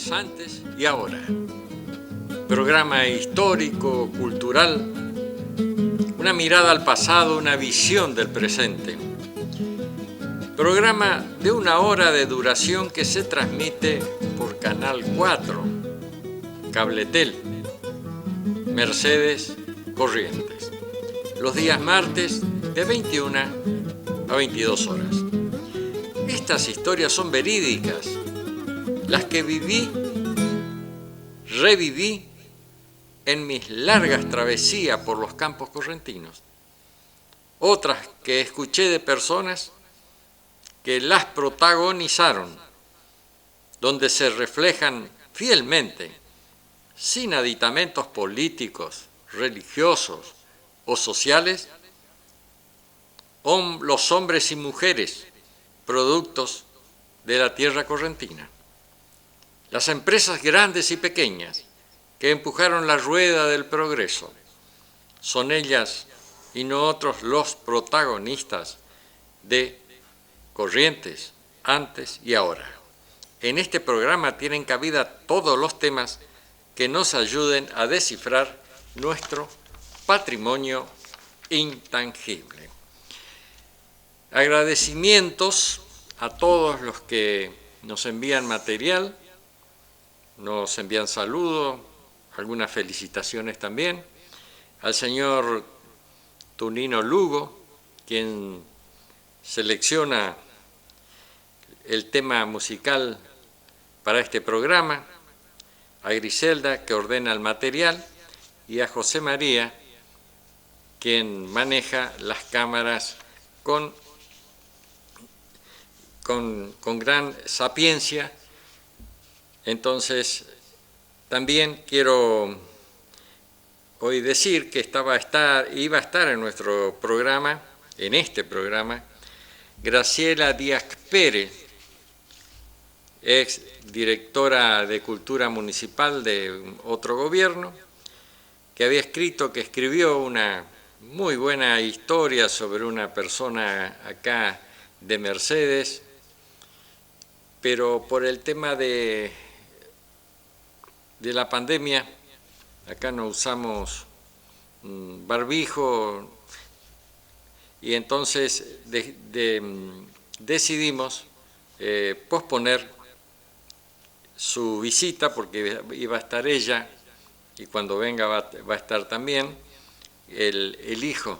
Corrientes antes y ahora. Programa histórico, cultural, una mirada al pasado, una visión del presente. Programa de 1 hora de duración que se transmite por Canal 4, Cabletel, Mercedes, Corrientes. Los días martes de 21 a 22 horas. Estas historias son verídicas, las que viví, reviví en mis largas travesías por los campos correntinos. Otras que escuché de personas que las protagonizaron, donde se reflejan fielmente, sin aditamentos políticos, religiosos o sociales, los hombres y mujeres productos de la tierra correntina. Las empresas grandes y pequeñas que empujaron la rueda del progreso. Son ellas y no otros los protagonistas de Corrientes antes y ahora. En este programa tienen cabida todos los temas que nos ayuden a descifrar nuestro patrimonio intangible. Agradecimientos a todos los que nos envían material, nos envían saludos, algunas felicitaciones también, al señor Tunino Lugo, quien selecciona el tema musical para este programa, a Griselda, que ordena el material, y a José María, quien maneja las cámaras con gran sapiencia. Entonces, también quiero hoy decir que iba a estar en nuestro programa, en este programa, Graciela Díaz Pérez, ex directora de Cultura Municipal de otro gobierno, que escribió una muy buena historia sobre una persona acá de Mercedes, pero por el tema de la pandemia, acá no usamos barbijo, y entonces decidimos posponer su visita, porque iba a estar ella, y cuando venga va a estar también el hijo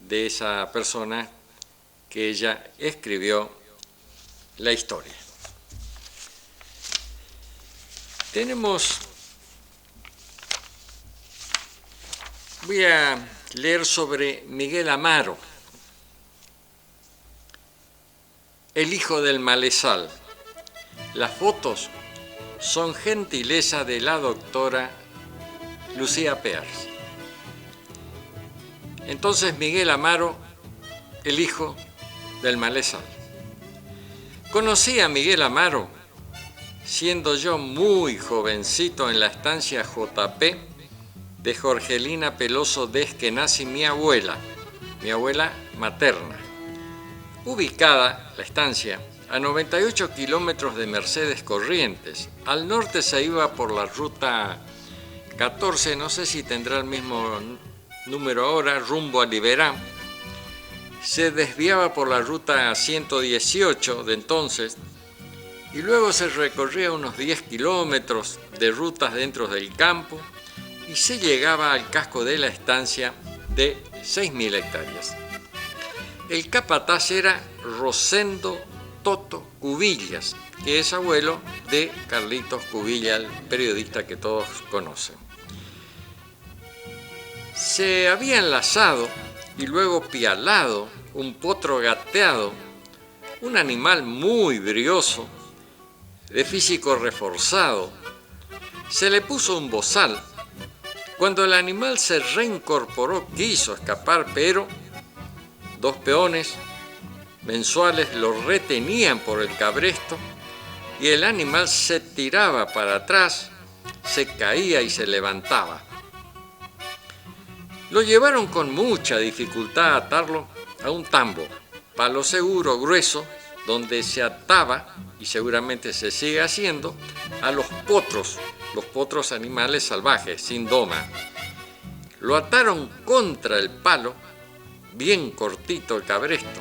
de esa persona que ella escribió la historia. Voy a leer sobre Miguel Amaro, el hijo del malezal. Las fotos son gentileza de la doctora Lucía Pears. Entonces, Miguel Amaro, el hijo del malezal. Conocí a Miguel Amaro siendo yo muy jovencito en la estancia JP de Jorgelina Peloso de Esquenazi, mi abuela materna, ubicada la estancia a 98 kilómetros de Mercedes Corrientes. Al norte se iba por la ruta 14, no sé si tendrá el mismo número ahora, rumbo a Liberá. Se desviaba por la ruta 118 de entonces, y luego se recorría unos 10 kilómetros de rutas dentro del campo y se llegaba al casco de la estancia de 6.000 hectáreas. El capataz era Rosendo Toto Cubillas, que es abuelo de Carlitos Cubillas, el periodista que todos conocen. Se había enlazado y luego pialado un potro gateado, un animal muy brioso, de físico reforzado. Se le puso un bozal. Cuando el animal se reincorporó, quiso escapar, pero 2 peones mensuales lo retenían por el cabresto y el animal se tiraba para atrás, se caía y se levantaba. Lo llevaron con mucha dificultad a atarlo a un tambo, palo seguro, grueso, donde se ataba, y seguramente se sigue haciendo, a los potros animales salvajes, sin doma. Lo ataron contra el palo, bien cortito el cabresto,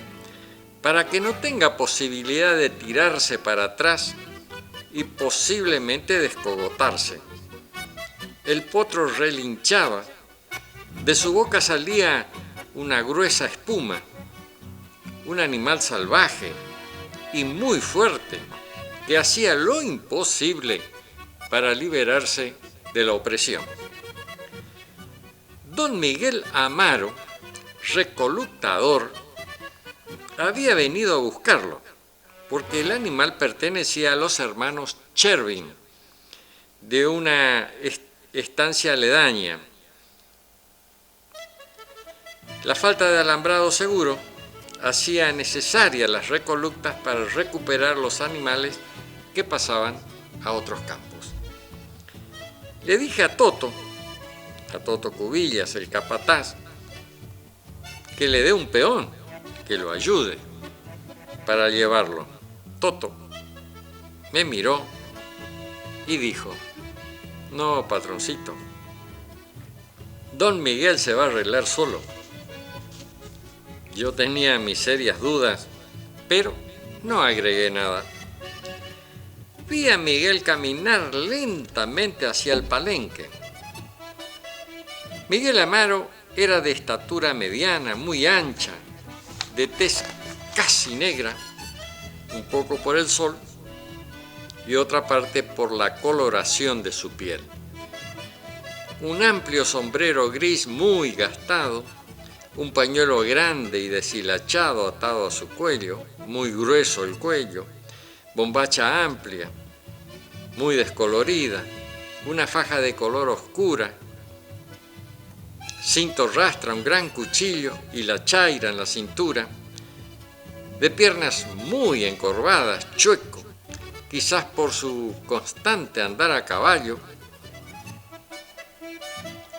para que no tenga posibilidad de tirarse para atrás y posiblemente descogotarse. El potro relinchaba, de su boca salía una gruesa espuma, un animal salvaje y muy fuerte que hacía lo imposible para liberarse de la opresión. Don Miguel Amaro, recolutador, había venido a buscarlo, porque el animal pertenecía a los hermanos Chervin, de una estancia aledaña. La falta de alambrado seguro hacía necesarias las recolectas para recuperar los animales que pasaban a otros campos. Le dije a Toto Cubillas, el capataz, que le dé un peón, que lo ayude para llevarlo. Toto me miró y dijo: no, patroncito, don Miguel se va a arreglar solo. Yo tenía mis serias dudas, pero no agregué nada. Vi a Miguel caminar lentamente hacia el palenque. Miguel Amaro era de estatura mediana, muy ancha, de tez casi negra, un poco por el sol y otra parte por la coloración de su piel. Un amplio sombrero gris muy gastado, un pañuelo grande y deshilachado atado a su cuello, muy grueso el cuello, bombacha amplia, muy descolorida, una faja de color oscura, cinto rastra, un gran cuchillo y la chaira en la cintura, de piernas muy encorvadas, chueco, quizás por su constante andar a caballo,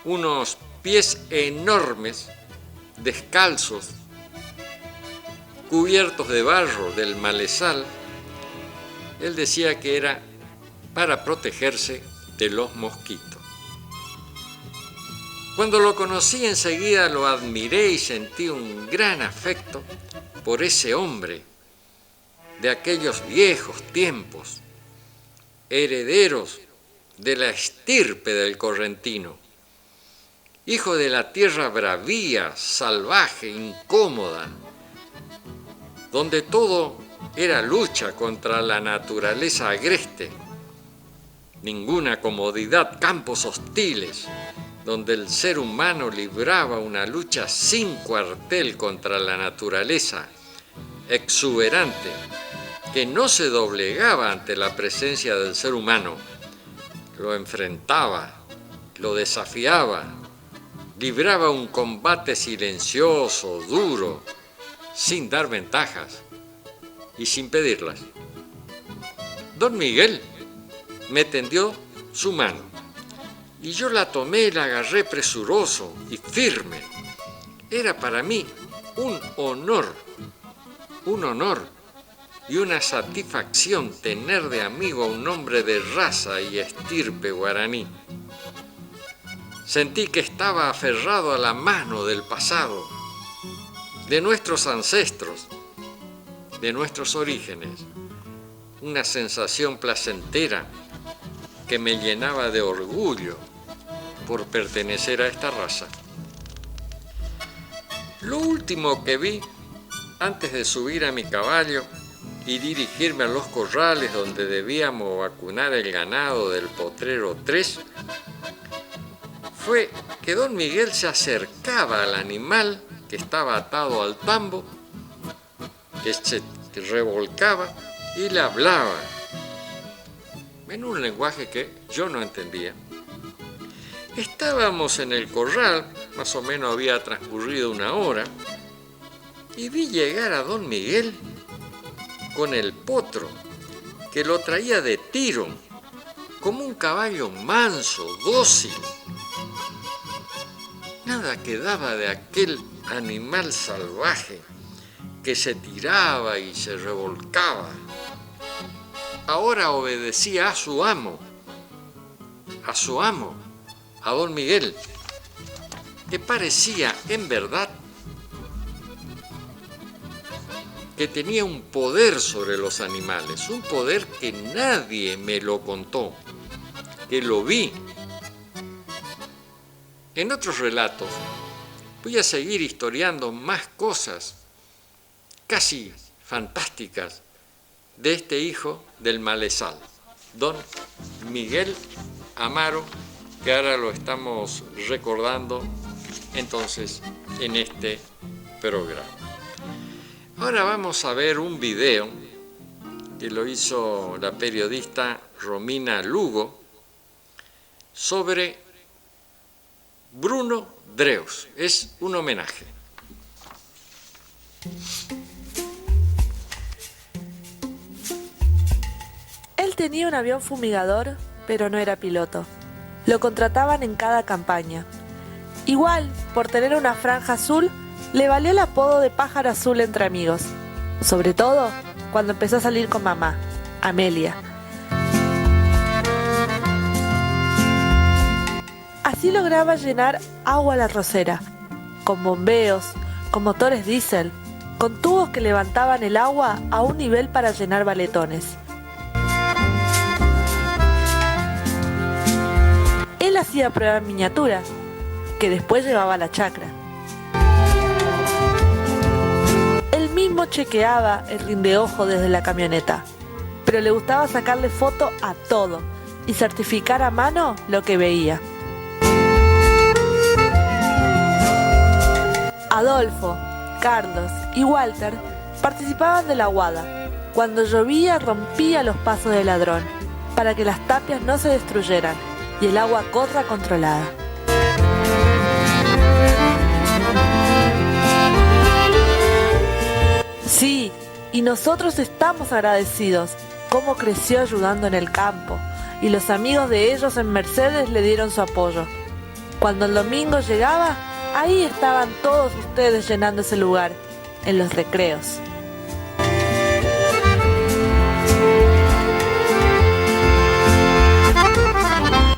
unos pies enormes, descalzos, cubiertos de barro del malezal. Él decía que era para protegerse de los mosquitos. Cuando lo conocí enseguida lo admiré y sentí un gran afecto por ese hombre de aquellos viejos tiempos, herederos de la estirpe del correntino, hijo de la tierra bravía, salvaje, incómoda, donde todo era lucha contra la naturaleza agreste, ninguna comodidad, campos hostiles, donde el ser humano libraba una lucha sin cuartel contra la naturaleza exuberante, que no se doblegaba ante la presencia del ser humano, lo enfrentaba, lo desafiaba, libraba un combate silencioso, duro, sin dar ventajas y sin pedirlas. Don Miguel me tendió su mano y yo la tomé y la agarré presuroso y firme. Era para mí un honor y una satisfacción tener de amigo a un hombre de raza y estirpe guaraní. Sentí que estaba aferrado a la mano del pasado, de nuestros ancestros, de nuestros orígenes. Una sensación placentera que me llenaba de orgullo por pertenecer a esta raza. Lo último que vi antes de subir a mi caballo y dirigirme a los corrales donde debíamos vacunar el ganado del potrero 3, fue que don Miguel se acercaba al animal que estaba atado al tambo, que se revolcaba y le hablaba en un lenguaje que yo no entendía. Estábamos en el corral, más o menos había transcurrido una hora, y vi llegar a don Miguel con el potro, que lo traía de tiro, como un caballo manso, dócil. Nada quedaba de aquel animal salvaje que se tiraba y se revolcaba, ahora obedecía a su amo, a don Miguel, que parecía en verdad que tenía un poder sobre los animales, un poder que nadie me lo contó, que lo vi. En otros relatos voy a seguir historiando más cosas casi fantásticas de este hijo del malezal, don Miguel Amaro, que ahora lo estamos recordando entonces en este programa. Ahora vamos a ver un video que lo hizo la periodista Romina Lugo sobre Bruno Dreus. Es un homenaje. Él tenía un avión fumigador, pero no era piloto. Lo contrataban en cada campaña. Igual, por tener una franja azul, le valió el apodo de pájaro azul entre amigos. Sobre todo, cuando empezó a salir con mamá, Amelia. Así lograba llenar agua a la arrocera, con bombeos, con motores diésel, con tubos que levantaban el agua a un nivel para llenar baletones. Él hacía pruebas miniaturas, que después llevaba a la chacra. Él mismo chequeaba el rindeojo desde la camioneta, pero le gustaba sacarle foto a todo y certificar a mano lo que veía. Adolfo, Carlos y Walter participaban de la guada. Cuando llovía rompía los pasos del ladrón para que las tapias no se destruyeran y el agua corra controlada. Sí, y nosotros estamos agradecidos cómo creció ayudando en el campo, y los amigos de ellos en Mercedes le dieron su apoyo. Cuando el domingo llegaba, ahí estaban todos ustedes llenando ese lugar, en los recreos.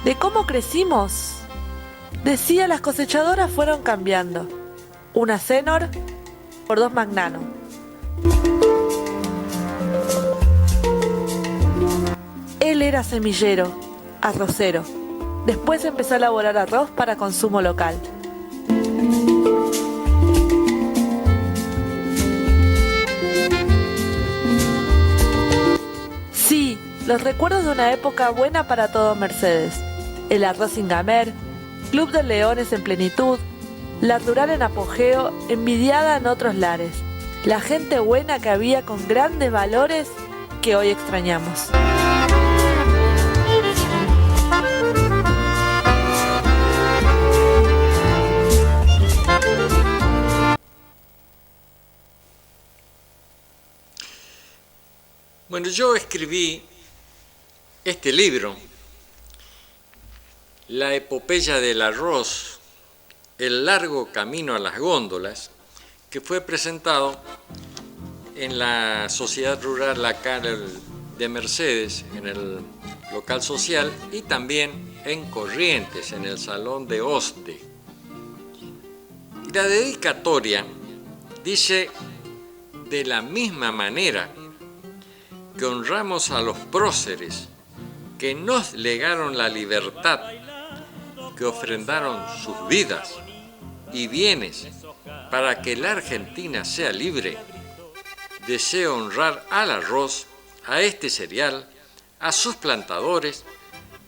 ¿De cómo crecimos? Decía, las cosechadoras fueron cambiando. Una Senor por 2 Magnano. Él era semillero, arrocero. Después empezó a elaborar arroz para consumo local. Sí, los recuerdos de una época buena para todo Mercedes. El arroz sin gamer, Club de Leones en plenitud, la rural en apogeo, envidiada en otros lares. La gente buena que había con grandes valores que hoy extrañamos. Bueno, yo escribí este libro, La epopeya del arroz, el largo camino a las góndolas, que fue presentado en la Sociedad Rural acá de Mercedes, en el local social, y también en Corrientes, en el Salón de Oste. Y la dedicatoria dice: de la misma manera que honramos a los próceres que nos legaron la libertad, que ofrendaron sus vidas y bienes para que la Argentina sea libre, deseo honrar al arroz, a este cereal, a sus plantadores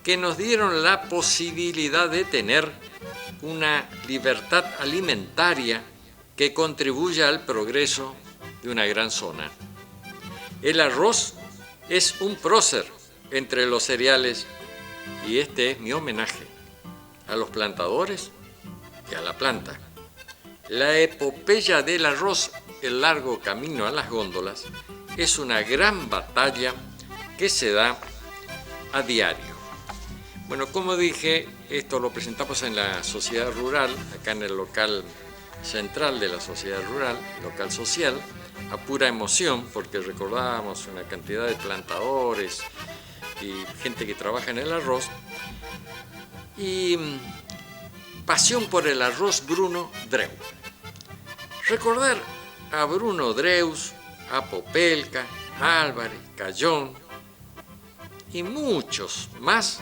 que nos dieron la posibilidad de tener una libertad alimentaria que contribuya al progreso de una gran zona. El arroz es un prócer entre los cereales y este es mi homenaje a los plantadores y a la planta. La epopeya del arroz, el largo camino a las góndolas, es una gran batalla que se da a diario. Bueno, como dije, esto lo presentamos en la Sociedad Rural, acá en el local central de la sociedad rural, local social, a pura emoción, porque recordábamos una cantidad de plantadores y gente que trabaja en el arroz, y pasión por el arroz Bruno Dreu. Recordar a Bruno Dreus, a Popelka, Álvarez, Cayón y muchos más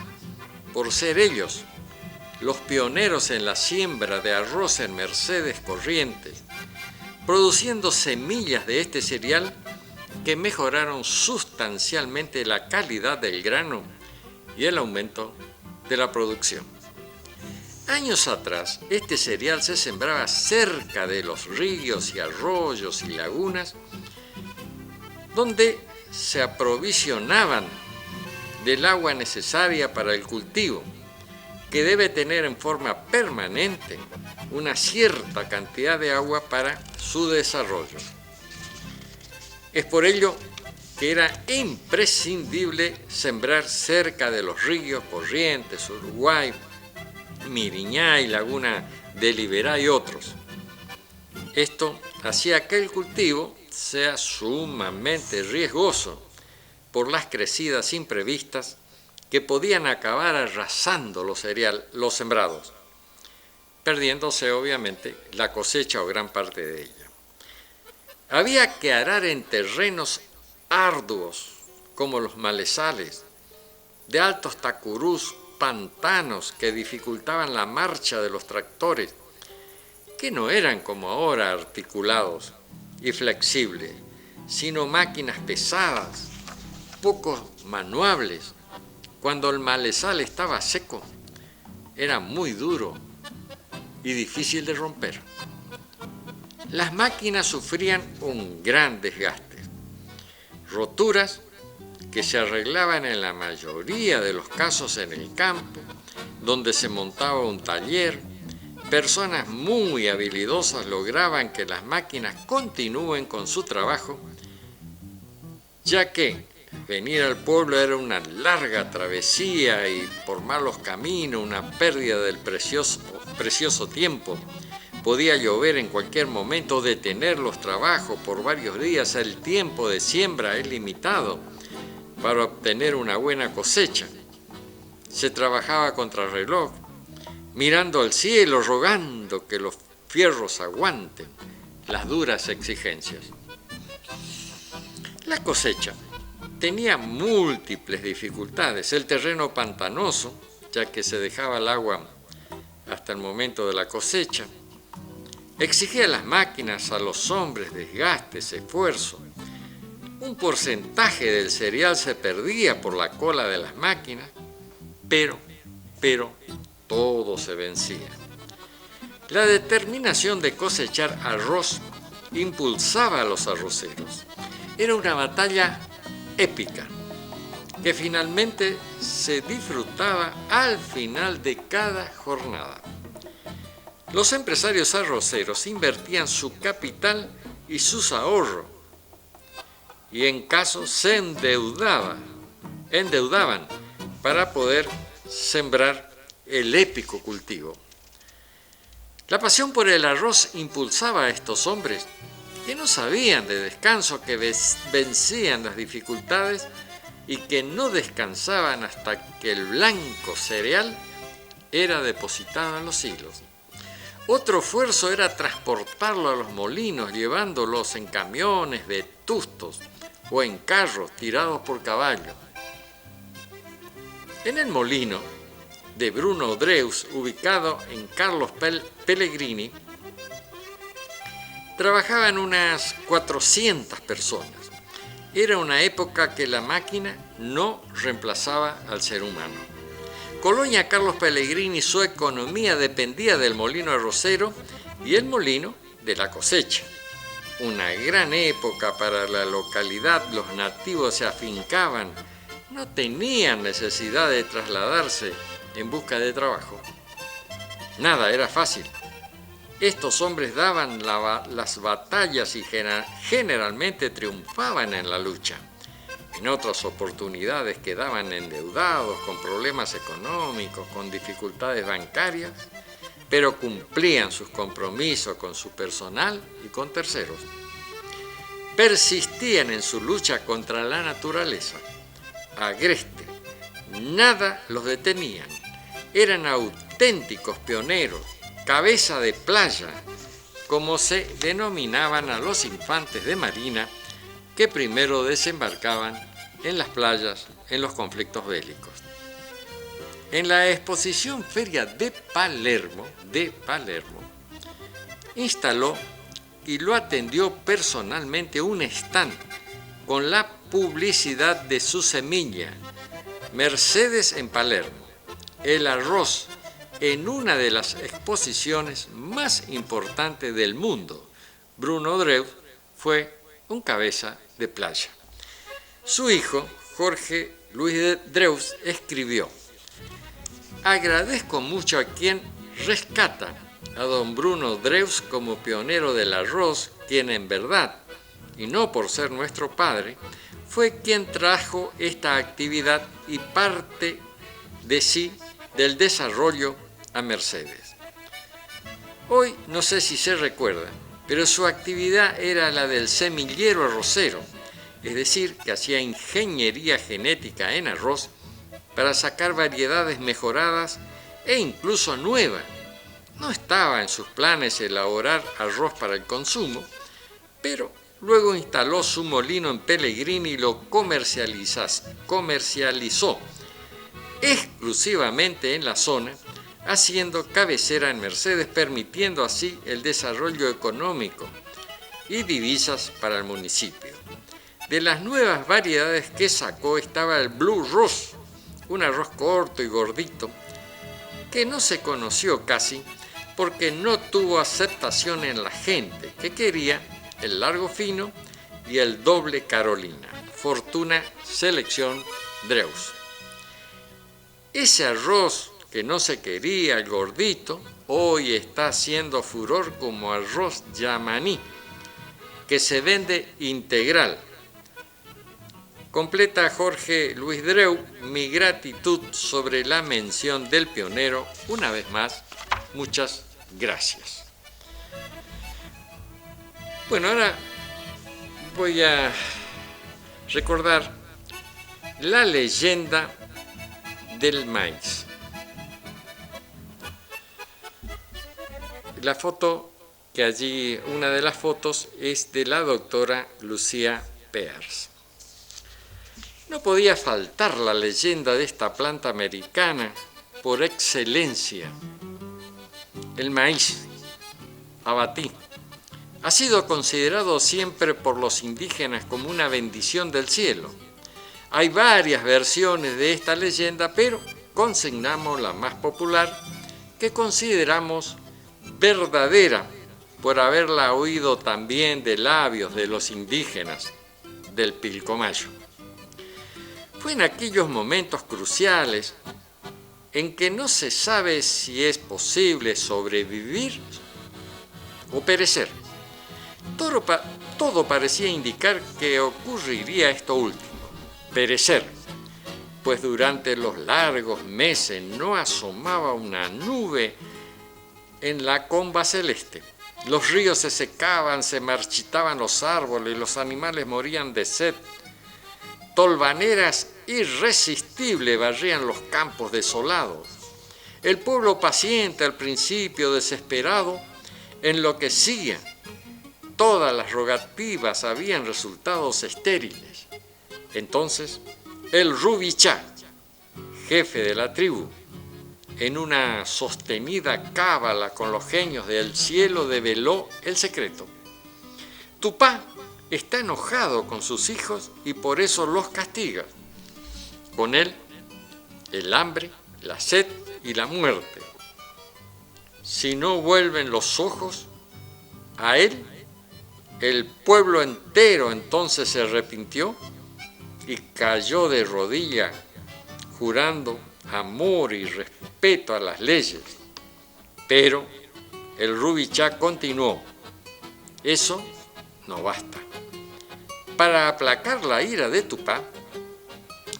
por ser ellos los pioneros en la siembra de arroz en Mercedes Corrientes, produciendo semillas de este cereal que mejoraron sustancialmente la calidad del grano y el aumento de la producción. Años atrás, este cereal se sembraba cerca de los ríos y arroyos y lagunas, donde se aprovisionaban del agua necesaria para el cultivo, que debe tener en forma permanente una cierta cantidad de agua para su desarrollo. Es por ello que era imprescindible sembrar cerca de los ríos, corrientes, Uruguay, Miriñay, Laguna del Iberá y otros. Esto hacía que el cultivo sea sumamente riesgoso por las crecidas imprevistas que podían acabar arrasando los sembrados, perdiéndose obviamente la cosecha o gran parte de ella. Había que arar en terrenos arduos como los malezales, de altos tacurús, pantanos que dificultaban la marcha de los tractores, que no eran como ahora articulados y flexibles, sino máquinas pesadas, poco manuables. Cuando el malezal estaba seco, era muy duro y difícil de romper. Las máquinas sufrían un gran desgaste, roturas que se arreglaban en la mayoría de los casos en el campo, donde se montaba un taller. Personas muy habilidosas lograban que las máquinas continúen con su trabajo, ya que venir al pueblo era una larga travesía y por malos caminos, una pérdida del precioso tiempo. Podía llover en cualquier momento, detener los trabajos por varios días. El tiempo de siembra es limitado para obtener una buena cosecha. Se trabajaba contrarreloj, mirando al cielo, rogando que los fierros aguanten las duras exigencias. La cosecha tenía múltiples dificultades. El terreno pantanoso, ya que se dejaba el agua hasta el momento de la cosecha, exigía a las máquinas, a los hombres, desgastes, esfuerzo. Un porcentaje del cereal se perdía por la cola de las máquinas, pero todo se vencía. La determinación de cosechar arroz impulsaba a los arroceros. Era una batalla épica que finalmente se disfrutaba al final de cada jornada. Los empresarios arroceros invertían su capital y sus ahorros y en caso se endeudaban para poder sembrar el épico cultivo. La pasión por el arroz impulsaba a estos hombres que no sabían de descanso, que vencían las dificultades y que no descansaban hasta que el blanco cereal era depositado en los hilos. Otro esfuerzo era transportarlo a los molinos, llevándolos en camiones vetustos o en carros tirados por caballo. En el molino de Bruno Dreus, ubicado en Carlos Pellegrini, trabajaban unas 400 personas. Era una época que la máquina no reemplazaba al ser humano. Colonia Carlos Pellegrini, su economía dependía del molino arrocero y el molino de la cosecha. Una gran época para la localidad, los nativos se afincaban, no tenían necesidad de trasladarse en busca de trabajo. Nada era fácil. Estos hombres daban las batallas y generalmente triunfaban en la lucha. En otras oportunidades quedaban endeudados, con problemas económicos, con dificultades bancarias, pero cumplían sus compromisos con su personal y con terceros. Persistían en su lucha contra la naturaleza, agreste. Nada los detenían. Eran auténticos pioneros, cabeza de playa, como se denominaban a los infantes de marina que primero desembarcaban en las playas en los conflictos bélicos. En la exposición Feria de Palermo, instaló y lo atendió personalmente un stand con la publicidad de su semilla, Mercedes en Palermo, el arroz en una de las exposiciones más importantes del mundo. Bruno Dreux fue un cabeza de playa. Su hijo, Jorge Luis Dreux, escribió: agradezco mucho a quien rescata a don Bruno Dreux como pionero del arroz, quien en verdad, y no por ser nuestro padre, fue quien trajo esta actividad y parte de sí del desarrollo a Mercedes. Hoy no sé si se recuerda, pero su actividad era la del semillero arrocero, es decir, que hacía ingeniería genética en arroz para sacar variedades mejoradas e incluso nuevas. No estaba en sus planes elaborar arroz para el consumo, pero luego instaló su molino en Pellegrini y lo comercializó exclusivamente en la zona, haciendo cabecera en Mercedes, permitiendo así el desarrollo económico y divisas para el municipio. De las nuevas variedades que sacó estaba el Blue Rose, un arroz corto y gordito, que no se conoció casi porque no tuvo aceptación en la gente, que quería el largo fino y el doble Carolina. Fortuna Selección Dreux. Ese arroz que no se quería, el gordito, hoy está haciendo furor como arroz yamaní, que se vende integral. Completa Jorge Luis Dreux: mi gratitud sobre la mención del pionero. Una vez más, muchas gracias. Bueno, ahora voy a recordar la leyenda del maíz. La foto que allí, una de las fotos, es de la doctora Lucía Pearce. No podía faltar la leyenda de esta planta americana por excelencia, el maíz, abatí. Ha sido considerado siempre por los indígenas como una bendición del cielo. Hay varias versiones de esta leyenda, pero consignamos la más popular, que consideramos verdadera por haberla oído también de labios de los indígenas del Pilcomayo. Fue en aquellos momentos cruciales en que no se sabe si es sobrevivir o perecer. Todo parecía indicar que ocurriría esto último, perecer, pues durante los largos meses no asomaba una nube en la comba celeste. Los ríos se secaban, se marchitaban los árboles, los animales morían de sed. Tolvaneras irresistibles barrían los campos desolados. El pueblo paciente, al principio desesperado, enloquecía. Todas las rogativas habían resultado estériles. Entonces, el Rubichá, jefe de la tribu, en una sostenida cábala con los genios del cielo, develó el secreto. Tupá está enojado con sus hijos y por eso los castiga. Con él, el hambre, la sed y la muerte. Si no vuelven los ojos a él, el pueblo entero entonces se arrepintió y cayó de rodillas, jurando amor y respeto a las leyes. Pero el Rubichá continuó: eso no basta. Para aplacar la ira de Tupá,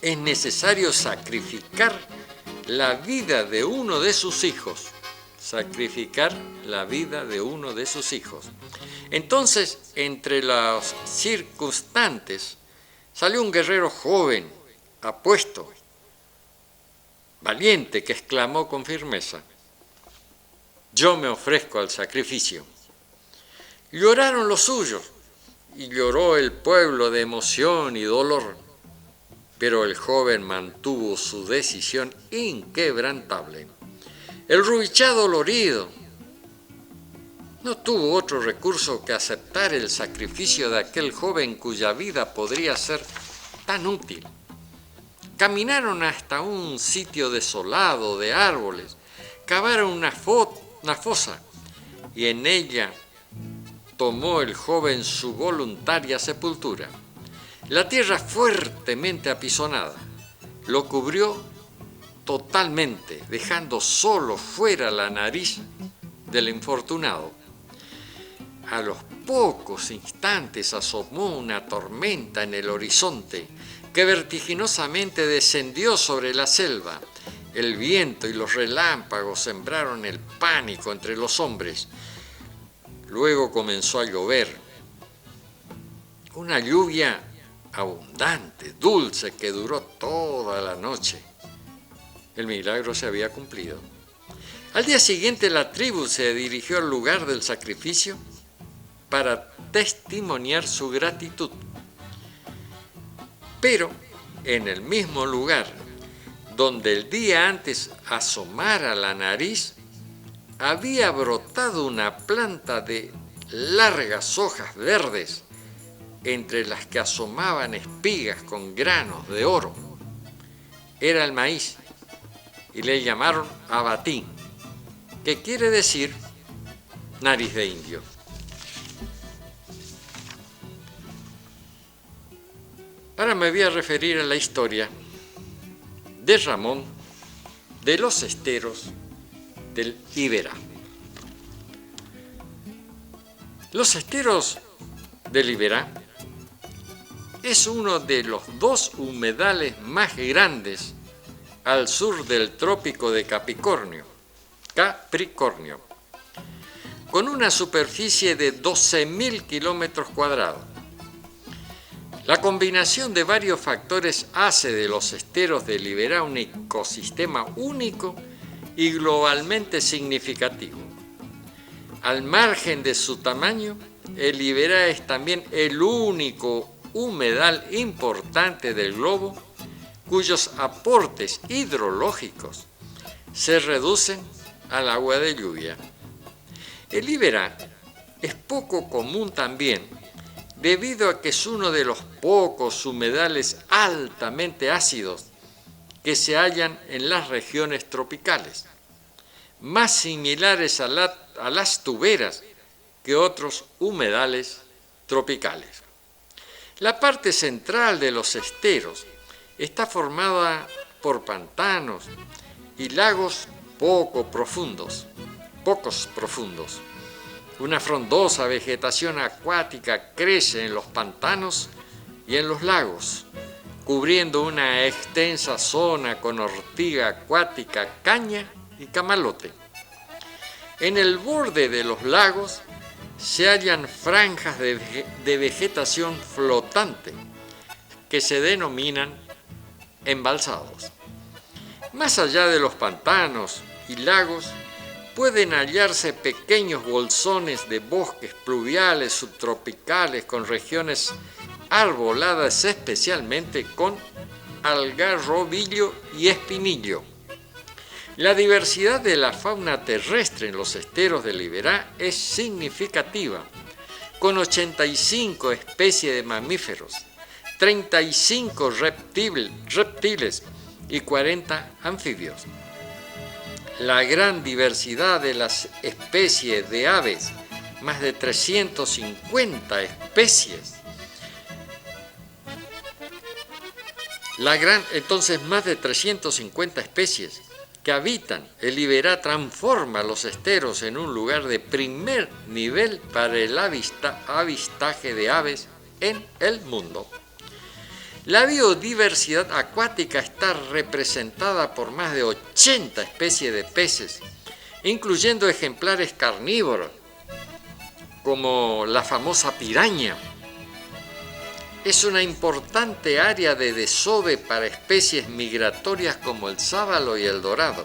es necesario sacrificar la vida de uno de sus hijos, sacrificar la vida de uno de sus hijos. Entonces, entre los circunstantes, salió un guerrero joven, apuesto, valiente, que exclamó con firmeza: yo me ofrezco al sacrificio. Lloraron los suyos y lloró el pueblo de emoción y dolor, pero el joven mantuvo su decisión inquebrantable. El rubichá dolorido no tuvo otro recurso que aceptar el sacrificio de aquel joven cuya vida podría ser tan útil. Caminaron hasta un sitio desolado de árboles, cavaron una fosa y en ella tomó el joven su voluntaria sepultura. La tierra fuertemente apisonada lo cubrió totalmente, dejando solo fuera la nariz del infortunado. A los pocos instantes asomó una tormenta en el horizonte que vertiginosamente descendió sobre la selva. El viento y los relámpagos sembraron el pánico entre los hombres. Luego comenzó a llover. Una lluvia abundante, dulce, que duró toda la noche. El milagro se había cumplido. Al día siguiente la tribu se dirigió al lugar del sacrificio para testimoniar su gratitud. Pero en el mismo lugar donde el día antes asomara la nariz, había brotado una planta de largas hojas verdes, entre las que asomaban espigas con granos de oro. Era el maíz, y le llamaron abatín, que quiere decir nariz de indio. Ahora me voy a referir a la historia de Ramón de los Esteros del Iberá. Los Esteros del Iberá es uno de los dos humedales más grandes al sur del trópico de Capricornio, con una superficie de 12.000 kilómetros cuadrados. La combinación de varios factores hace de los esteros del Iberá un ecosistema único y globalmente significativo. Al margen de su tamaño, el Iberá es también el único humedal importante del globo cuyos aportes hidrológicos se reducen al agua de lluvia. El Iberá es poco común también debido a que es uno de los pocos humedales altamente ácidos que se hallan en las regiones tropicales, más similares a las tuberas que otros humedales tropicales. La parte central de los esteros está formada por pantanos y lagos pocos profundos. Una frondosa vegetación acuática crece en los pantanos y en los lagos, cubriendo una extensa zona con ortiga acuática, caña y camalote. En el borde de los lagos se hallan franjas de vegetación flotante que se denominan embalsados. Más allá de los pantanos y lagos pueden hallarse pequeños bolsones de bosques pluviales subtropicales con regiones arboladas especialmente con algarrobillo y espinillo. La diversidad de la fauna terrestre en los esteros del Iberá es significativa, con 85 especies de mamíferos, 35 reptiles y 40 anfibios. La gran diversidad de las especies de aves, más de 350 especies. Más de 350 especies que habitan el Iberá transforma los esteros en un lugar de primer nivel para el avistaje de aves en el mundo. La biodiversidad acuática está representada por más de 80 especies de peces incluyendo ejemplares carnívoros, como la famosa piraña. Es una importante área de desove para especies migratorias como el sábalo y el dorado.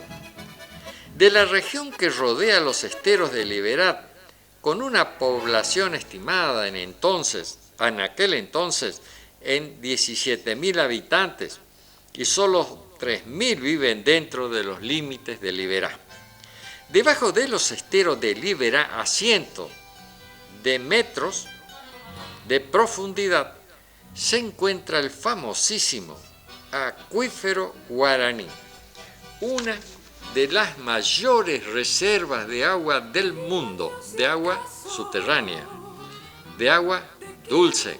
De la región que rodea los esteros de Liberá, con una población estimada en aquel entonces en 17.000 habitantes, y solo 3.000 viven dentro de los límites de Liberá. Debajo de los esteros de Liberá, a cientos de metros de profundidad, se encuentra el famosísimo acuífero Guaraní, una de las mayores reservas de agua del mundo, de agua subterránea, de agua dulce.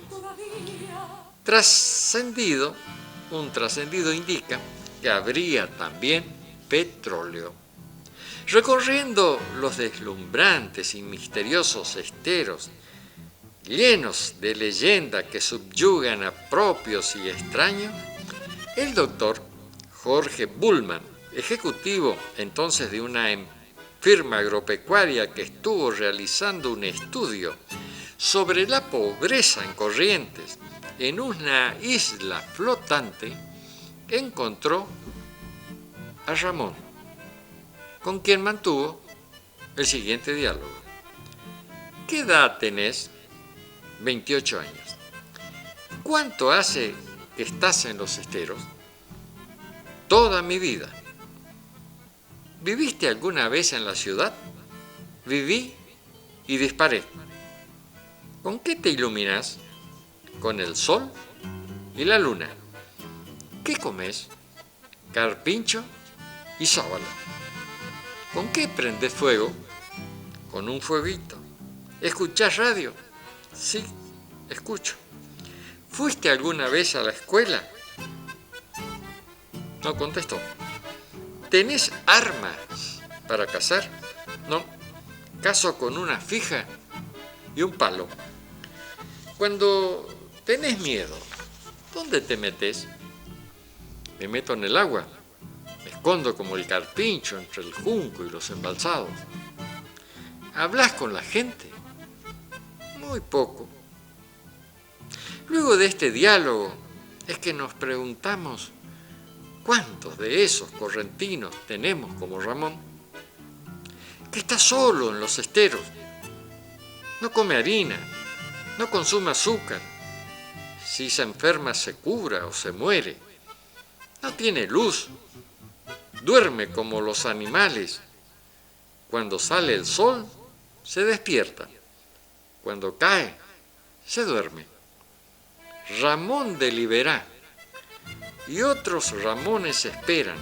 Un trascendido indica que habría también petróleo. Recorriendo los deslumbrantes y misteriosos esteros, llenos de leyendas que subyugan a propios y extraños, el doctor Jorge Bullman, ejecutivo entonces de una firma agropecuaria que estuvo realizando un estudio sobre la pobreza en Corrientes en una isla flotante, encontró a Ramón, con quien mantuvo el siguiente diálogo. ¿Qué edad tenés? 28 años. ¿Cuánto hace que estás en los esteros? Toda mi vida. ¿Viviste alguna vez en la ciudad? Viví y disparé. ¿Con qué te iluminas? Con el sol y la luna. ¿Qué comes? Carpincho y sábalo. ¿Con qué prendes fuego? Con un fueguito. ¿Escuchás radio? Sí, escucho. ¿Fuiste alguna vez a la escuela? No contestó. ¿Tenés armas para cazar? No. Cazo con una fija y un palo. Cuando tenés miedo, ¿dónde te metes? Me meto en el agua. Me escondo como el carpincho entre el junco y los embalsados. ¿Hablas con la gente? Muy poco. Luego de este diálogo es que nos preguntamos cuántos de esos correntinos tenemos como Ramón, que está solo en los esteros, no come harina, no consume azúcar, si se enferma se cura o se muere, no tiene luz, duerme como los animales, cuando sale el sol se despierta, cuando cae se duerme. Ramón de Liberá y otros Ramones esperan.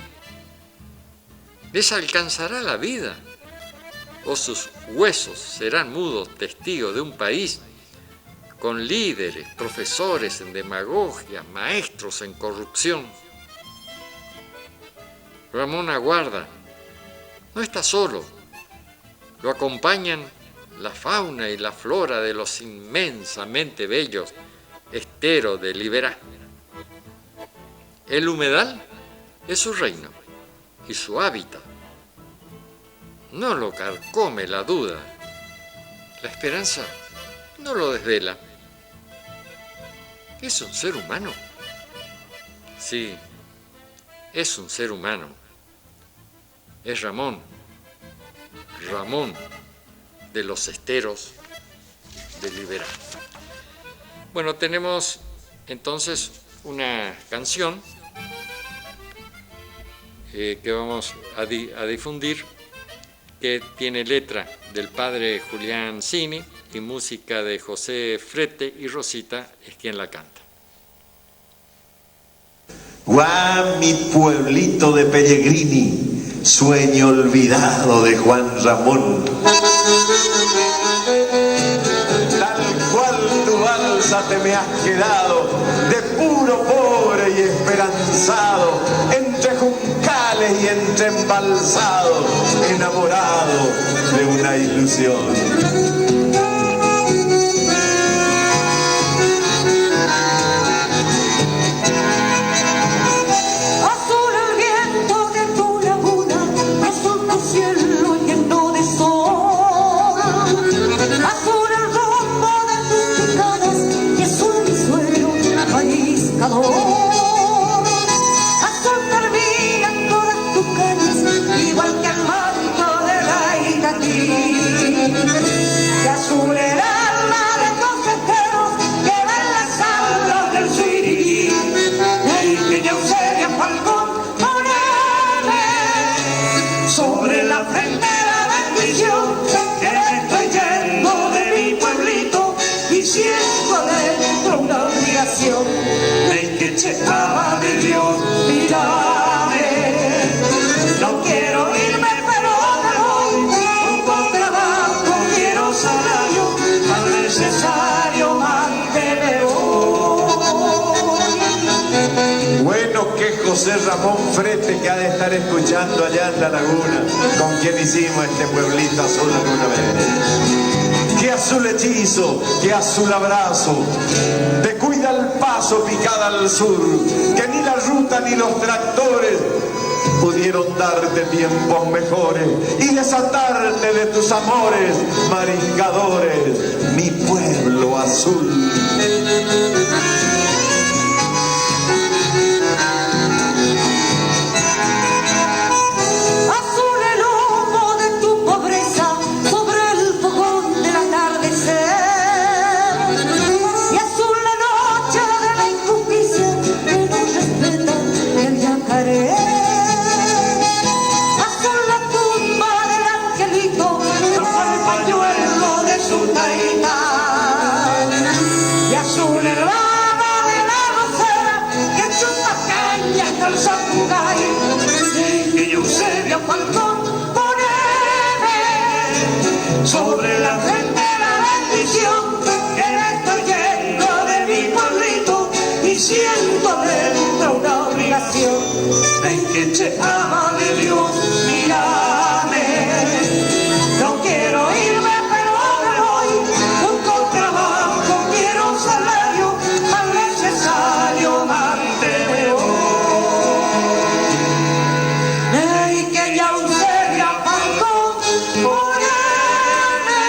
¿Les alcanzará la vida? ¿O sus huesos serán mudos testigos de un país con líderes, profesores en demagogia, maestros en corrupción? Ramón aguarda. No está solo. Lo acompañan la fauna y la flora de los inmensamente bellos esteros de Liberá. El humedal es su reino y su hábitat. No lo carcome la duda. La esperanza no lo desvela. ¿Es un ser humano? Sí, es un ser humano. Es Ramón de los esteros de Liberá. Bueno, tenemos entonces una canción que vamos a difundir, que tiene letra del padre Julián Cini y música de José Frete, y Rosita es quien la canta. ¡Guau, mi pueblito de Pellegrini, sueño olvidado de Juan Ramón! Tal cual tu balsa te me has quedado, de puro pobre y esperanzado, entre juncales y entre embalsados, enamorado de una ilusión. Azul el viento de tu laguna, azul tu cielo y en que azul el alma de los festeros que ven las alas del Siriquí. Pequeña Eusebia Falcón, poneme sobre la frente la bendición, que me estoy yendo de mi pueblito y siento adentro una obligación de que checaba de Dios, mírame. No quiero irme, pero me voy, con trabajo quiero salario, al necesario mantener hoy. Bueno, que José Ramón Frete, que ha de estar escuchando allá en la laguna, con quien hicimos este pueblito azul alguna vez. Qué azul hechizo, qué azul abrazo, te cuida el paso picada al sur, que ni la ruta ni los tractores pudieron darte tiempos mejores y desatarte de tus amores, mariscadores, mi pueblo azul. Azul el humo de tu pobreza sobre el fogón del atardecer, y azul la noche de la injusticia que no respeta el yacaré. Azul la tumba del angelito, rojo el pañuelo de su taita, y azul el vado de la rosera que chupa caña hasta el Zapugay. Que Eusebia Falcón, poneme sobre la frente la bendición, que me estoy yendo de mi pueblito y siento dentro una obligación de que te ama de Dios, mírame. No quiero irme, pero me voy, con trabajo quiero salario, al necesario mantener hoy. Que ya Eusebia Falcón, poneme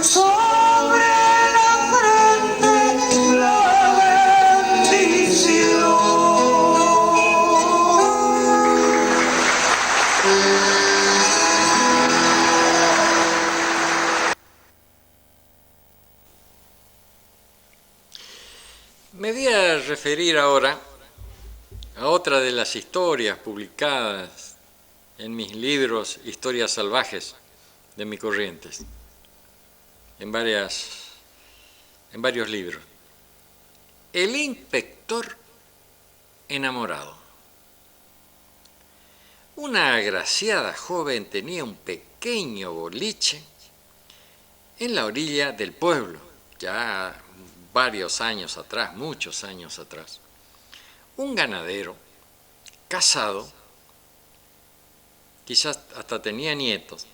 sobre la frente la bendición. Me voy a referir ahora a otra de las historias publicadas en mis libros Historias Salvajes de Mi Corrientes, en varios libros. El inspector enamorado. Una agraciada joven tenía un pequeño boliche en la orilla del pueblo, ya varios años atrás, muchos años atrás. Un ganadero, casado, quizás hasta tenía nietos,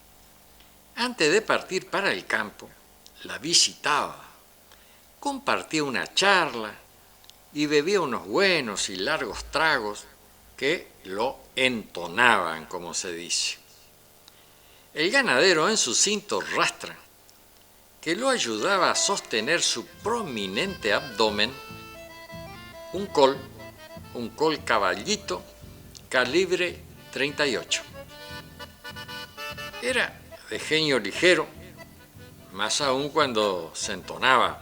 antes de partir para el campo, la visitaba, compartía una charla y bebía unos buenos y largos tragos que lo entonaban, como se dice. El ganadero en su cinto rastra, que lo ayudaba a sostener su prominente abdomen, un col caballito calibre 38. Era de genio ligero, más aún cuando se entonaba,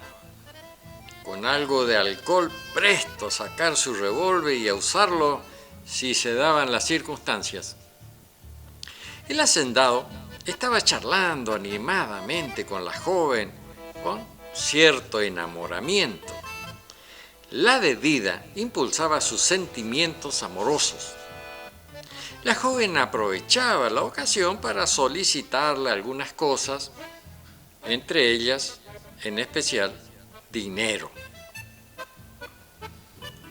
con algo de alcohol, presto a sacar su revólver y a usarlo si se daban las circunstancias. El hacendado estaba charlando animadamente con la joven, con cierto enamoramiento. La bebida impulsaba sus sentimientos amorosos. La joven aprovechaba la ocasión para solicitarle algunas cosas, entre ellas, en especial, dinero.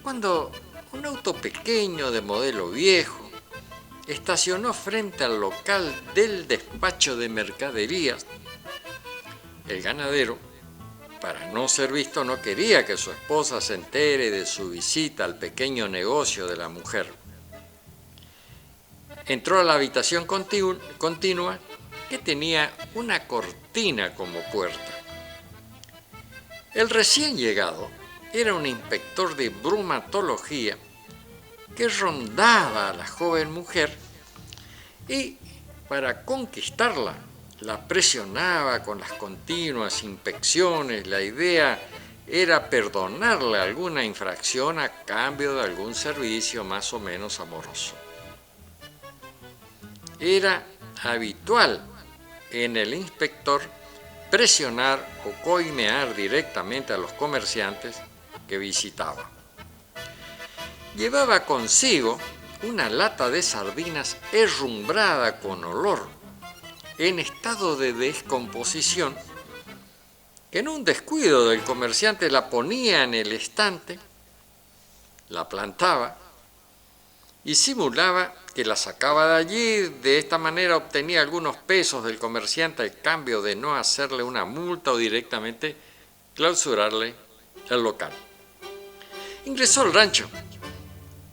Cuando un auto pequeño de modelo viejo estacionó frente al local del despacho de mercaderías, el ganadero, para no ser visto, no quería que su esposa se entere de su visita al pequeño negocio de la mujer. Entró a la habitación continua que tenía una cortina como puerta. El recién llegado era un inspector de bromatología que rondaba a la joven mujer y, para conquistarla, La presionaba con las continuas inspecciones. La idea era perdonarle alguna infracción a cambio de algún servicio más o menos amoroso. Era habitual en el inspector presionar o coimear directamente a los comerciantes que visitaba. Llevaba consigo una lata de sardinas herrumbrada con olor, en estado de descomposición, que en un descuido del comerciante la ponía en el estante, la plantaba y simulaba que la sacaba de allí. De esta manera obtenía algunos pesos del comerciante al cambio de no hacerle una multa o directamente clausurarle el local. Ingresó al rancho,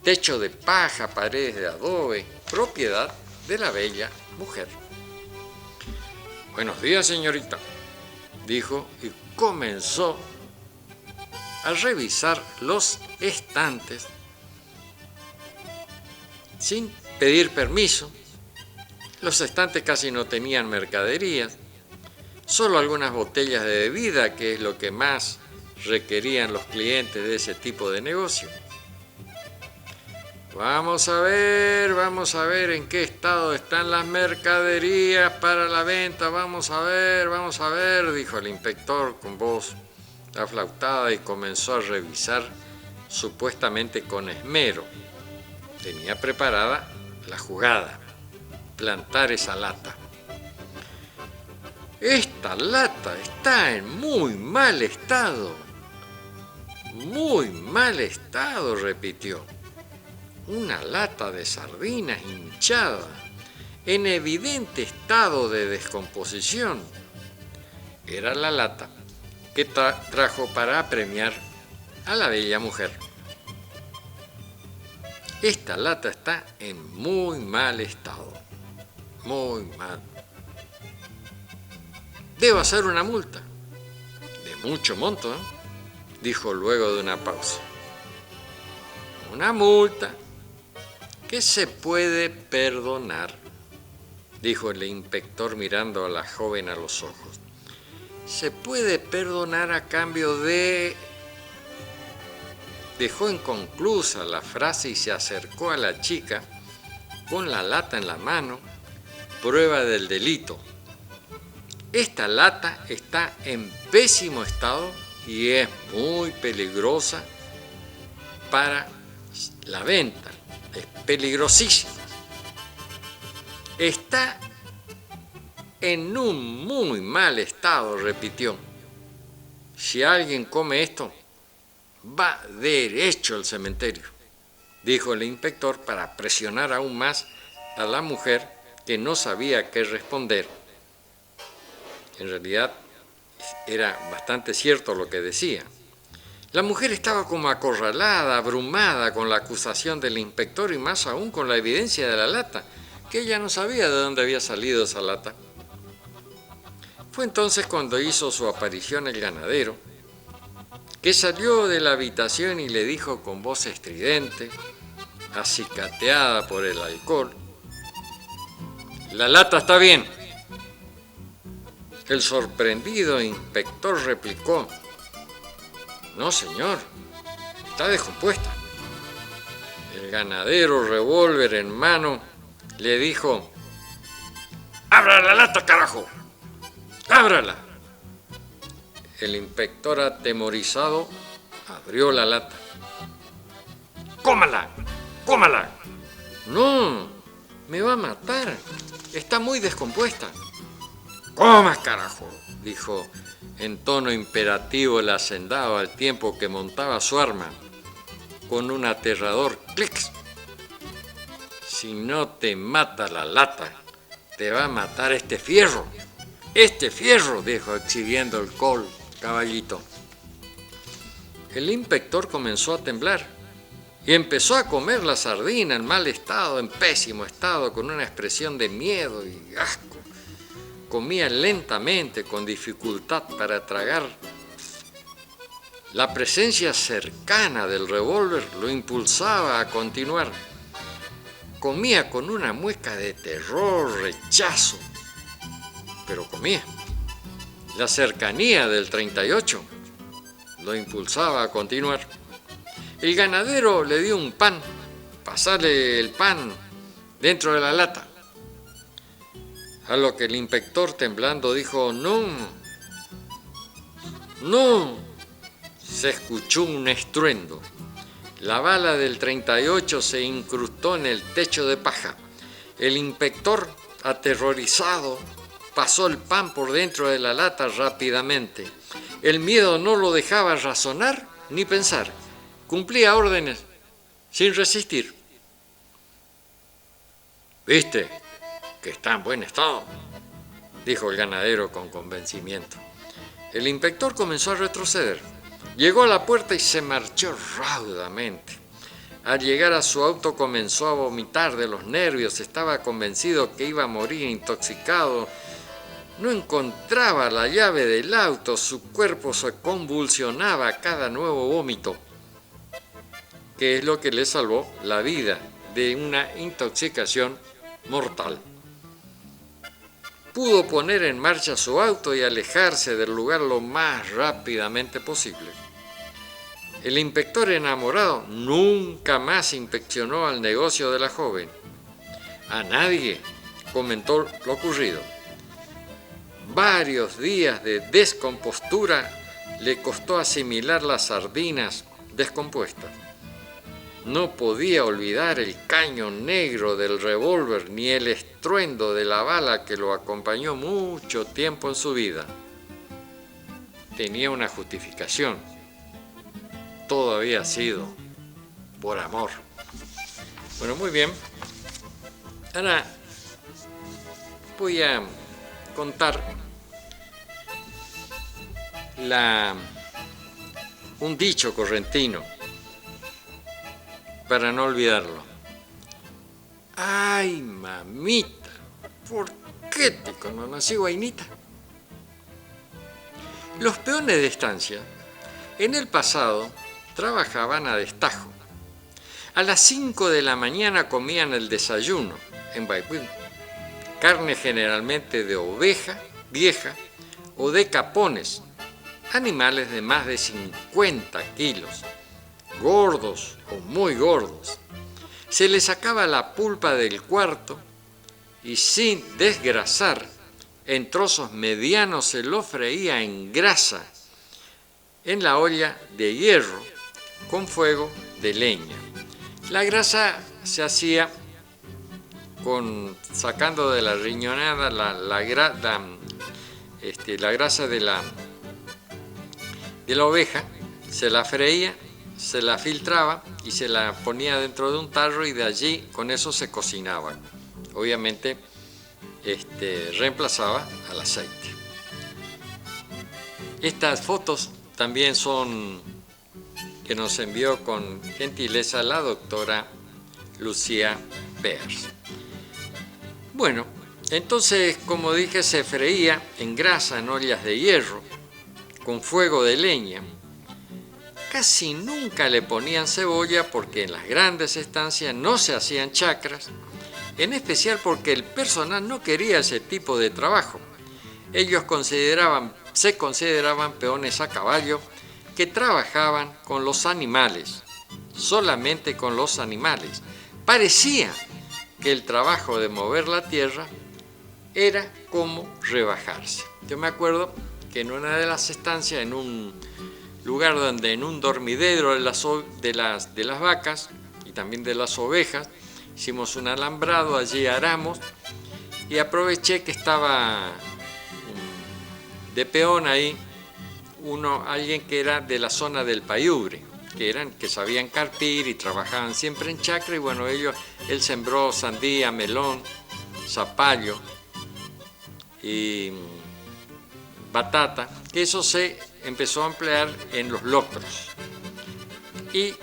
techo de paja, paredes de adobe, propiedad de la bella mujer. «Buenos días, señorita», dijo, y comenzó a revisar los estantes sin pedir permiso. Los estantes casi no tenían mercaderías, solo algunas botellas de bebida, que es lo que más requerían los clientes de ese tipo de negocio. Vamos a ver en qué estado están las mercaderías para la venta, vamos a ver, dijo el inspector con voz aflautada y comenzó a revisar supuestamente con esmero. Tenía preparada la jugada, plantar esa lata. Esta lata está en muy mal estado, repitió. Una lata de sardinas hinchada, en evidente estado de descomposición. Era la lata que trajo para apremiar a la bella mujer. Esta lata está en muy mal estado, muy mal. Debo hacer una multa, de mucho monto, ¿eh?, dijo luego de una pausa. Una multa que se puede perdonar, dijo el inspector mirando a la joven a los ojos. Se puede perdonar a cambio de... Dejó inconclusa la frase y se acercó a la chica con la lata en la mano, prueba del delito. Esta lata está en pésimo estado y es muy peligrosa para la venta. Es peligrosísima. Está en un muy mal estado, repitió. Si alguien come esto, va derecho al cementerio, dijo el inspector para presionar aún más a la mujer, que no sabía qué responder. En realidad era bastante cierto lo que decía. La mujer estaba como acorralada, abrumada con la acusación del inspector y más aún con la evidencia de la lata, que ella no sabía de dónde había salido esa lata. Fue entonces cuando hizo su aparición el ganadero, que salió de la habitación y le dijo con voz estridente, acicateada por el alcohol: «La lata está bien». El sorprendido inspector replicó: «No, señor, está descompuesta». El ganadero, revólver en mano, le dijo: «¡Abra la lata, carajo! ¡Ábrala!». El inspector, atemorizado, abrió la lata. «¡Cómala! ¡Cómala!». «No, me va a matar. Está muy descompuesta». «¡Comas, carajo!», dijo en tono imperativo el hacendado al tiempo que montaba su arma con un aterrador clic. «Si no te mata la lata, te va a matar este fierro. Este fierro», dijo exhibiendo el caballito. El inspector comenzó a temblar y empezó a comer la sardina en mal estado, en pésimo estado, con una expresión de miedo y asco. Comía lentamente, con dificultad para tragar. La presencia cercana del revólver lo impulsaba a continuar. Comía con una mueca de terror, rechazo. pero comía. La cercanía del 38 lo impulsaba a continuar. El ganadero le dio un pan, pasarle el pan dentro de la lata. A lo que el inspector temblando dijo, no, no. Se escuchó un estruendo. La bala del 38 se incrustó en el techo de paja. El inspector, aterrorizado, pasó el pan por dentro de la lata rápidamente. El miedo no lo dejaba razonar ni pensar. Cumplía órdenes sin resistir. ¿Viste que está en buen estado?, dijo el ganadero con convencimiento. El inspector comenzó a retroceder. Llegó a la puerta y se marchó raudamente. Al llegar a su auto comenzó a vomitar de los nervios. Estaba convencido que iba a morir intoxicado. No encontraba la llave del auto. Su cuerpo se convulsionaba a cada nuevo vómito, que es lo que le salvó la vida de una intoxicación mortal. Pudo poner en marcha su auto y alejarse del lugar lo más rápidamente posible. El inspector enamorado nunca más inspeccionó al negocio de la joven. A nadie comentó lo ocurrido. Varios días de descompostura le costó asimilar las sardinas descompuestas. No podía olvidar el caño negro del revólver ni el estruendo de la bala que lo acompañó mucho tiempo en su vida. Tenía una justificación. Todo había sido por amor. Bueno, muy bien. Ahora voy a contar un dicho correntino para no olvidarlo. Ay, mamita, ¿por qué te conocí guainita? Los peones de estancia en el pasado trabajaban a destajo. A las 5 de la mañana comían el desayuno en Baipún. Carne generalmente de oveja vieja o de capones, animales de más de 50 kilos, gordos o muy gordos. Se le sacaba la pulpa del cuarto y sin desgrasar, en trozos medianos se lo freía en grasa en la olla de hierro con fuego de leña. La grasa se hacía sacando de la riñonada la grasa de la oveja, se la freía, se la filtraba y se la ponía dentro de un tarro y de allí con eso se cocinaba. Obviamente reemplazaba al aceite. Estas fotos también son que nos envió con gentileza la doctora Lucía Peers. Bueno, entonces, como dije, se freía en grasa en ollas de hierro con fuego de leña. Casi nunca le ponían cebolla porque en las grandes estancias no se hacían chacras, en especial porque el personal no quería ese tipo de trabajo. Ellos se consideraban peones a caballo que trabajaban con los animales, solamente con los animales. Parecía que el trabajo de mover la tierra era como rebajarse. Yo me acuerdo que en una de las estancias, en un lugar donde en un dormidero de las vacas y también de las ovejas, hicimos un alambrado, allí aramos y aproveché que estaba de peón ahí alguien que era de la zona del Payubre, que sabían carpir y trabajaban siempre en chacra, y bueno, él sembró sandía, melón, zapallo y batata, que eso se empezó a emplear en los locros. Y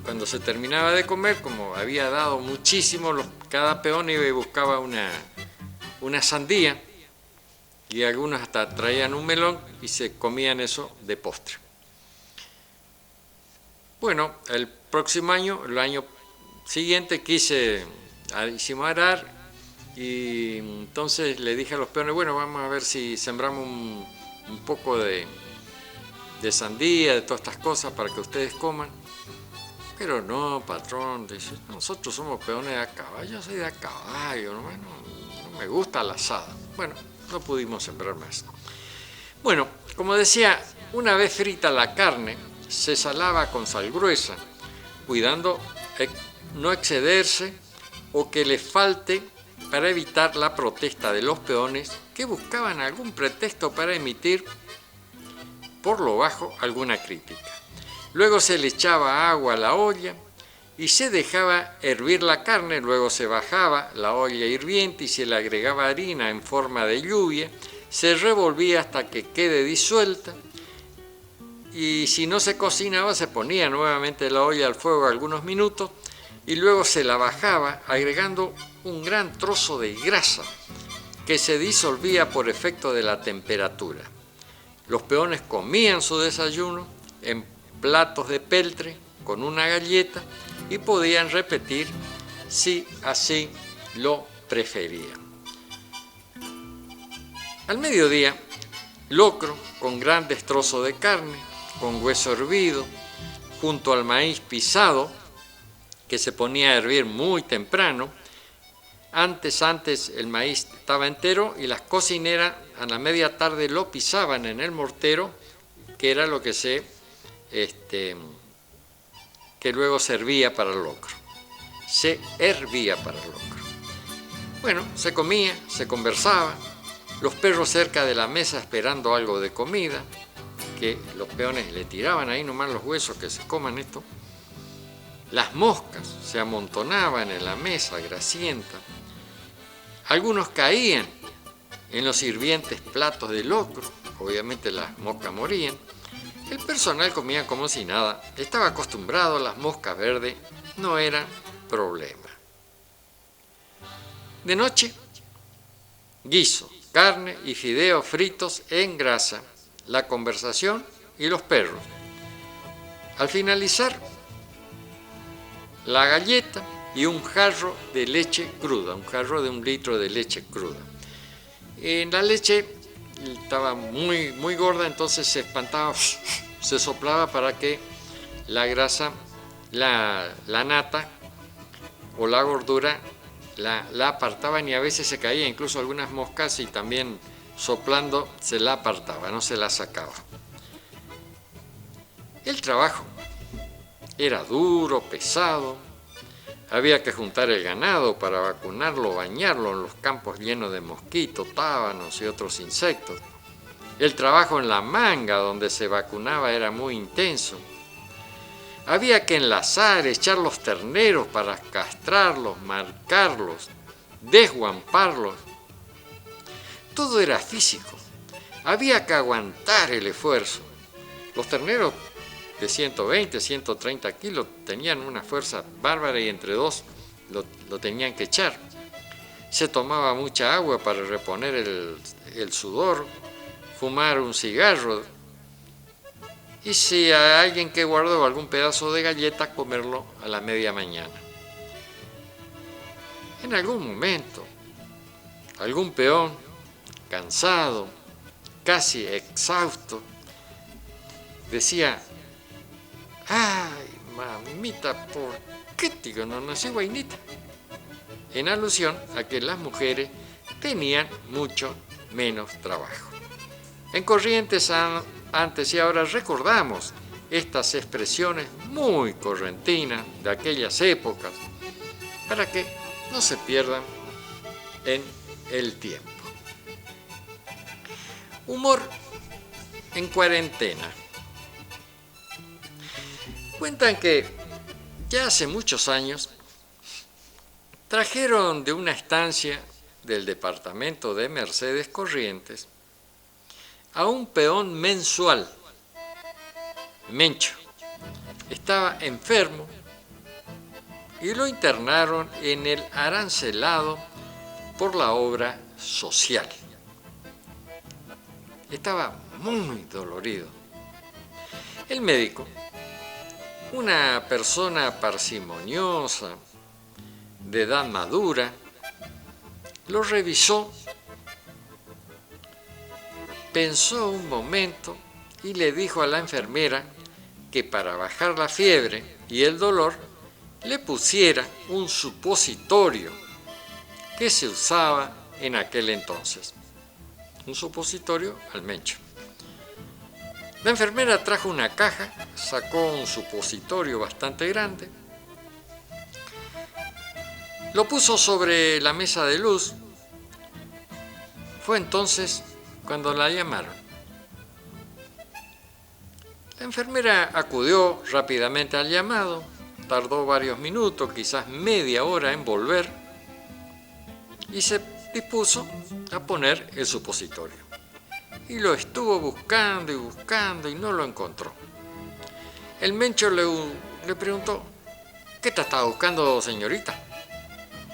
cuando se terminaba de comer, como había dado muchísimo, cada peón iba y buscaba una sandía, y algunos hasta traían un melón y se comían eso de postre. Bueno, el próximo año, el año siguiente, hicimos arar Y entonces le dije a los peones, bueno, vamos a ver si sembramos un poco de sandía, de todas estas cosas para que ustedes coman. Pero no, patrón, dice, nosotros somos peones de a caballo, yo soy de a caballo, no me gusta la asada. Bueno, no pudimos sembrar más. Bueno, como decía, una vez frita la carne, se salaba con sal gruesa, cuidando no excederse o que le falte para evitar la protesta de los peones que buscaban algún pretexto para emitir por lo bajo alguna crítica. Luego se le echaba agua a la olla y se dejaba hervir la carne, luego se bajaba la olla hirviente y se le agregaba harina en forma de lluvia, se revolvía hasta que quede disuelta y si no se cocinaba se ponía nuevamente la olla al fuego algunos minutos y luego se la bajaba agregando un gran trozo de grasa que se disolvía por efecto de la temperatura. Los peones comían su desayuno en platos de peltre con una galleta y podían repetir si así lo preferían. Al mediodía, locro con grandes trozos de carne, con hueso hervido, junto al maíz pisado, que se ponía a hervir muy temprano. Antes el maíz estaba entero y las cocineras a la media tarde lo pisaban en el mortero, que era lo que que luego servía para el locro. Se hervía para el locro. Bueno, se comía, se conversaba, los perros cerca de la mesa esperando algo de comida, que los peones le tiraban ahí nomás los huesos, que se coman esto. Las moscas se amontonaban en la mesa grasienta. Algunos caían en los hirvientes platos de locro, obviamente las moscas morían. El personal comía como si nada, estaba acostumbrado a las moscas verdes, no era problema. De noche, guiso, carne y fideos fritos en grasa, la conversación y los perros. Al finalizar, la galleta y un jarro de leche cruda, un jarro de 1 litro de leche cruda. En la leche estaba muy gorda, entonces se espantaba, se soplaba para que la grasa, la nata o la gordura la apartaban y a veces se caía incluso algunas moscas y también soplando se la apartaba, no se la sacaba. El trabajo era duro, pesado, había que juntar el ganado para vacunarlo, bañarlo en los campos llenos de mosquitos, tábanos y otros insectos. El trabajo en la manga donde se vacunaba era muy intenso. Había que enlazar, echar los terneros para castrarlos, marcarlos, desguamparlos. Todo era físico. Había que aguantar el esfuerzo. Los terneros de 120, 130 kilos tenían una fuerza bárbara y entre dos lo tenían que echar. Se tomaba mucha agua para reponer el sudor, fumar un cigarro y si hay alguien que guardó algún pedazo de galleta, comerlo a la media mañana. En algún momento, algún peón, cansado, casi exhausto, decía: ¡ay, mamita, por qué digo, no nací guainita! En alusión a que las mujeres tenían mucho menos trabajo. En Corrientes, antes y ahora recordamos estas expresiones muy correntinas de aquellas épocas para que no se pierdan en el tiempo. Humor en cuarentena. Cuentan que ya hace muchos años trajeron de una estancia del departamento de Mercedes Corrientes a un peón mensual, Mencho. Estaba enfermo y lo internaron en el Arancelado por la obra social. Estaba muy dolorido. El médico, una persona parsimoniosa, de edad madura, lo revisó, pensó un momento y le dijo a la enfermera que para bajar la fiebre y el dolor le pusiera un supositorio que se usaba en aquel entonces. Un supositorio al mencho. La enfermera trajo una caja, sacó un supositorio bastante grande, lo puso sobre la mesa de luz. Fue entonces cuando la llamaron. La enfermera acudió rápidamente al llamado, tardó varios minutos, quizás media hora en volver, y se dispuso a poner el supositorio. Y lo estuvo buscando y no lo encontró. El mencho le preguntó: ¿qué te estaba buscando, señorita?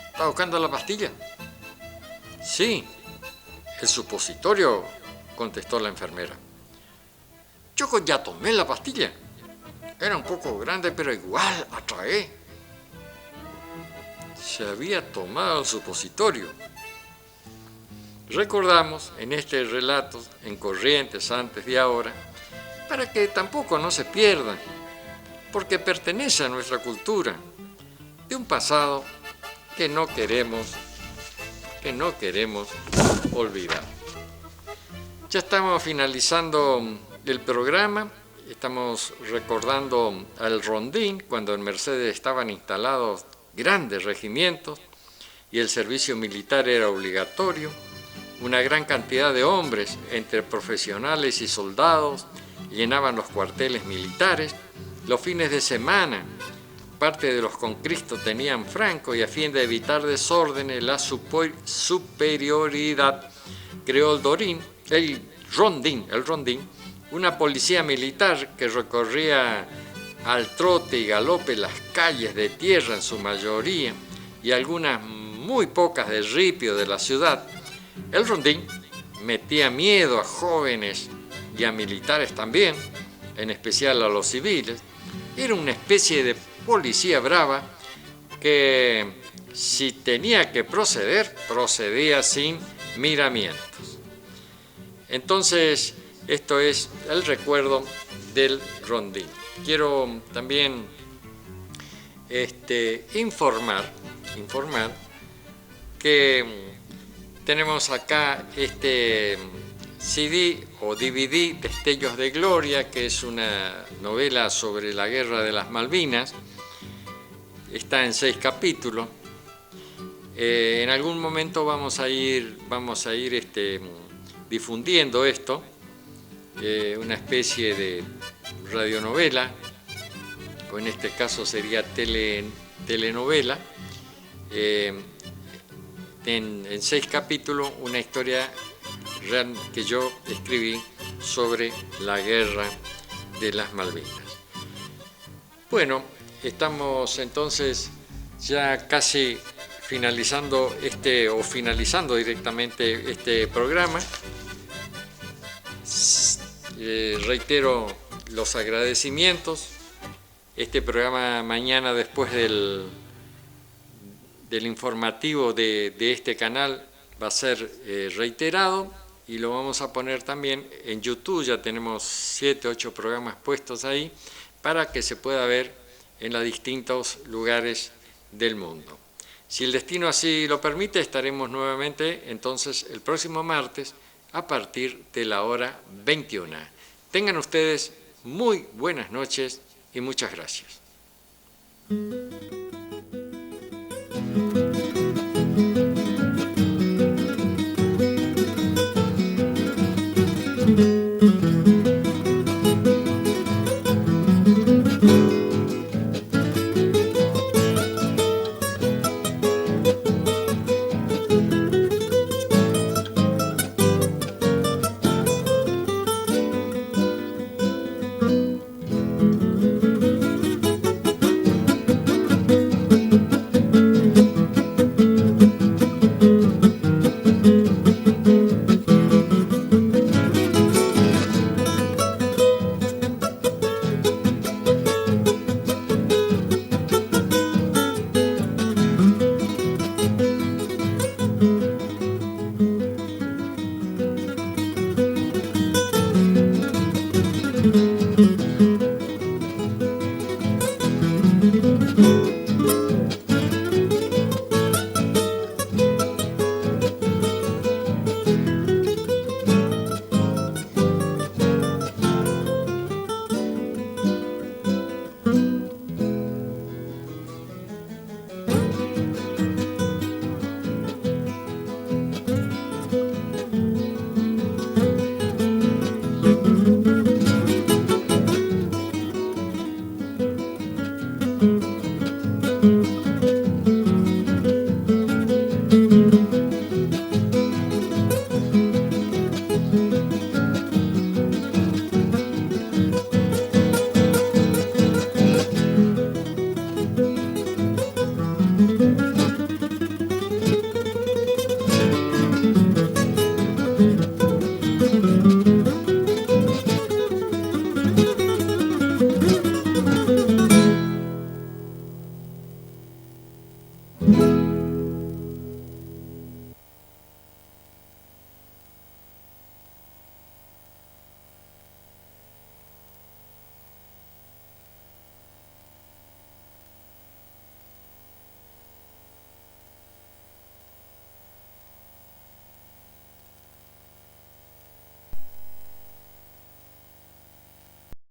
¿Estaba buscando la pastilla? Sí, el supositorio, contestó la enfermera. Yo ya tomé la pastilla. Era un poco grande, pero igual atrae. Se había tomado el supositorio. Recordamos en este relato, en Corrientes antes de ahora, para que tampoco no se pierdan, porque pertenece a nuestra cultura, de un pasado que no queremos olvidar. Ya estamos finalizando el programa, estamos recordando al Rondín, cuando en Mercedes estaban instalados grandes regimientos y el servicio militar era obligatorio. Una gran cantidad de hombres, entre profesionales y soldados, llenaban los cuarteles militares. Los fines de semana, parte de los conscriptos tenían franco y a fin de evitar desórdenes, la superioridad creó el rondín, una policía militar que recorría al trote y galope las calles de tierra en su mayoría y algunas muy pocas de ripio de la ciudad. El rondín metía miedo a jóvenes y a militares también, en especial a los civiles. Era una especie de policía brava que, si tenía que proceder, procedía sin miramientos. Entonces, esto es el recuerdo del rondín. Quiero también informar que tenemos acá este CD o DVD, Destellos de Gloria, que es una novela sobre la guerra de las Malvinas. Está en 6 capítulos. En algún momento vamos a ir difundiendo esto, una especie de radionovela, o en este caso sería telenovela, en 6 capítulos, una historia real que yo escribí sobre la guerra de las Malvinas. Bueno, estamos entonces ya casi finalizando directamente este programa. Reitero los agradecimientos. Este programa mañana, después del informativo de este canal, va a ser reiterado y lo vamos a poner también en YouTube. Ya tenemos 7, 8 programas puestos ahí para que se pueda ver en los distintos lugares del mundo. Si el destino así lo permite, estaremos nuevamente entonces el próximo martes a partir de la hora 21. Tengan ustedes muy buenas noches y muchas gracias. Thank you.